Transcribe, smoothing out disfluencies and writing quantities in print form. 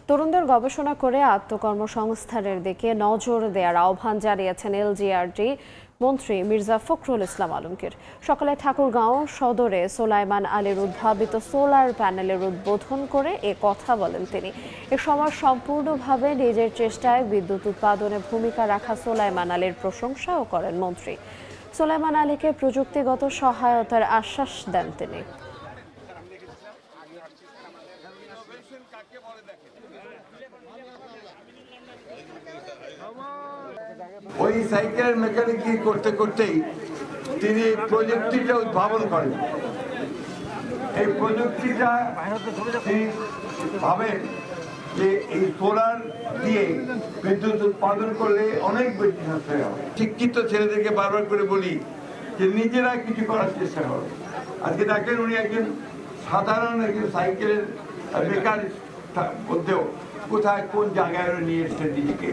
তরুণদের গবেষণা করে আত্মকর্মসংস্থানের দিকে নজর দেওয়ার আহ্বান জানিয়েছেন এলজিআরডি মন্ত্রী মির্জা ফখরুল ইসলাম আলমগীর। সকালে ঠাকুরগাঁও সদরে সোলাইমান আলীর উদ্ভাবিত সোলার প্যানেলের উদ্বোধন করে এ কথা বলেন তিনি। এ সময় সম্পূর্ণভাবে নিজের চেষ্টায় বিদ্যুৎ উৎপাদনে ভূমিকা রাখা সোলাইমান আলীর প্রশংসাও করেন মন্ত্রী। সোলাইমান আলীকে প্রযুক্তিগত সহায়তার আশ্বাস দেন তিনি। ওই সাইকেলের মেকানিকি করতে করতেই তিনি প্রযুক্তিটা উদ্ভাবন করেন। এই প্রযুক্তিটা তিনি ভাবেন যে এই সোলার দিয়ে বিদ্যুৎ উৎপাদন করলে অনেক বেশি সাশ্রয় হবে। শিক্ষিত ছেলেদেরকে বারবার করে বলি যে নিজেরা কিছু করার চেষ্টা করো। আজকে দেখেন উনি একজন সাধারণ একজন সাইকেলের বেকার মধ্যেও কোথায় কোন জায়গায় নিয়ে এসছেন নিজেকে।